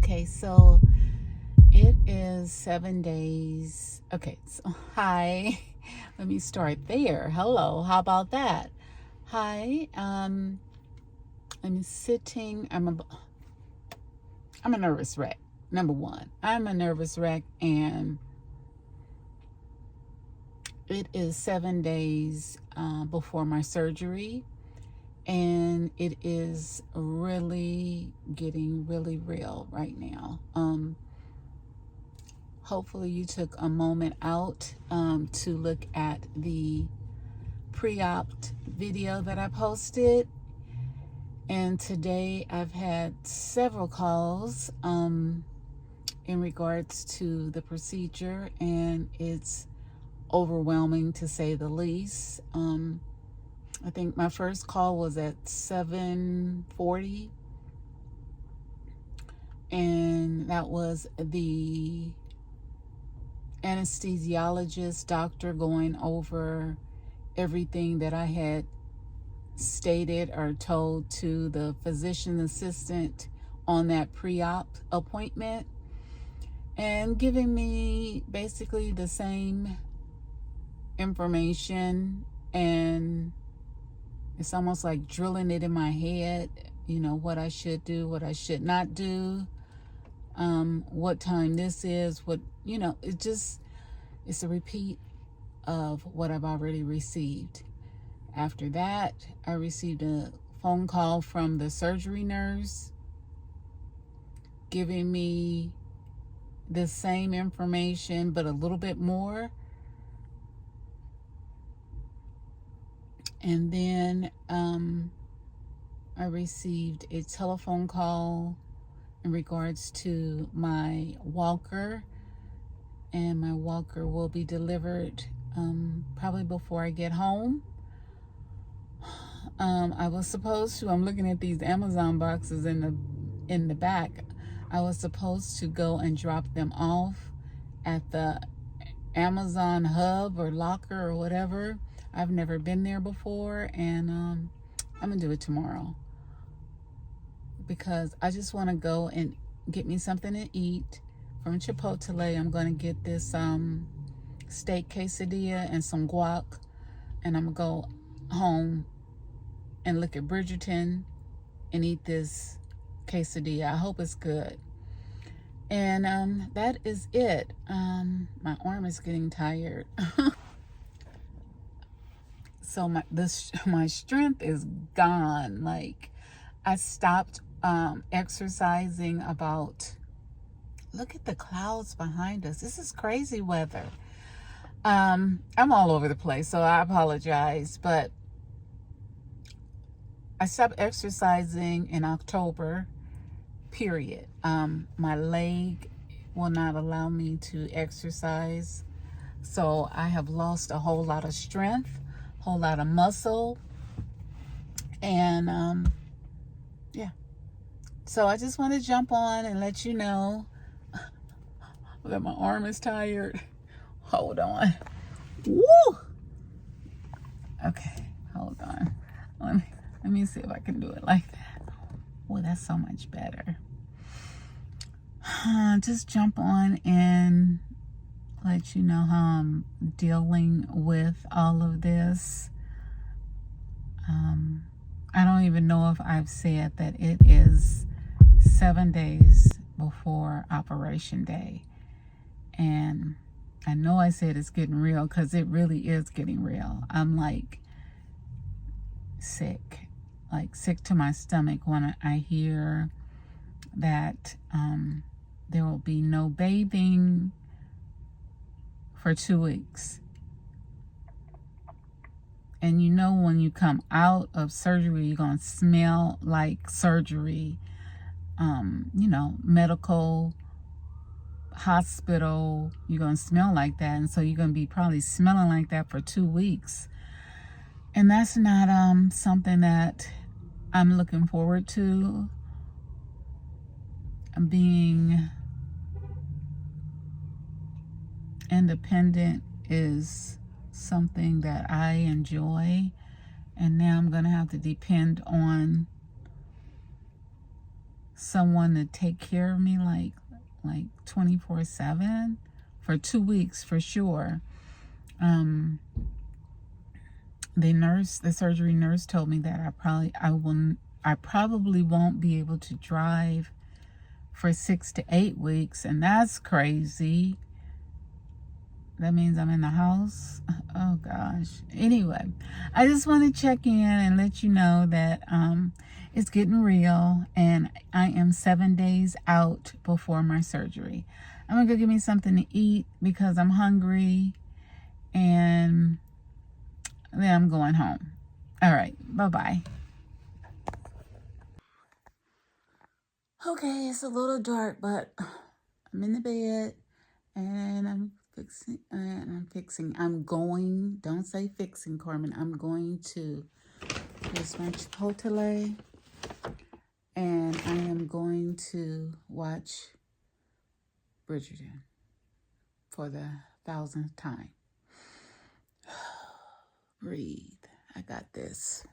Okay, so it is 7 days. Okay, so hi. Let me start there. Hello, how about that? Hi. I'm sitting. I'm a nervous wreck. Number one, I'm a nervous wreck, and it is 7 days before my surgery, and it is really getting really real right now. Hopefully you took a moment out to look at the pre-op video that I posted. And today I've had several calls in regards to the procedure, and it's overwhelming to say the least. I think my first call was at 7:40, and that was the anesthesiologist doctor going over everything that I had stated or told to the physician assistant on that pre-op appointment, and giving me basically the same information, and it's almost like drilling it in my head, what I should do, what I should not do, what time this is, it's a repeat of what I've already received. After that, I received a phone call from the surgery nurse giving me the same information, but a little bit more. And then I received a telephone call in regards to my walker, and my walker will be delivered probably before I get home. I was supposed to, I'm looking at these Amazon boxes in the back. I was supposed to go and drop them off at the Amazon hub or locker or whatever. I've never been there before, and I'm gonna do it tomorrow because I just want to go and get me something to eat from Chipotle. I'm gonna get this steak quesadilla and some guac, and I'm gonna go home and look at Bridgerton and eat this quesadilla. I hope it's good. And that is it. My arm is getting tired. So my strength is gone. Like, I stopped exercising about, look at the clouds behind us. This is crazy weather. I'm all over the place, so I apologize, but I stopped exercising in October, period. My leg will not allow me to exercise, so I have lost a whole lot of strength, a whole lot of muscle, and yeah. So I just want to jump on and let you know that my arm is tired. Hold on. Woo! Okay, hold on. Let me see if I can do it like that. Oh, that's so much better. Just jump on and let you know how I'm dealing with all of this. I don't even know if I've said that it is 7 days before Operation Day. And I know I said it's getting real because it really is getting real. I'm like sick to my stomach when I hear that there will be no bathing for 2 weeks. And when you come out of surgery, you're going to smell like surgery, medical, hospital, you're going to smell like that. And so you're going to be probably smelling like that for 2 weeks. And that's not something that I'm looking forward to. Being independent is something that I enjoy, and now I'm going to have to depend on someone to take care of me like 24/7 for 2 weeks for sure. The surgery nurse told me that I probably won't be able to drive for 6 to 8 weeks, and that's crazy. That means I'm in the house. Oh gosh. Anyway, I just want to check in and let you know that it's getting real, and I am 7 days out before my surgery. I'm gonna go get me something to eat because I'm hungry, and then I'm going home. All right, bye-bye. Okay, it's a little dark, but I'm in the bed, and I'm going, don't say fixing, Carmen. I'm going to, here's my Chipotle, and I am going to watch Bridgerton for the 1000th time. Breathe. I got this.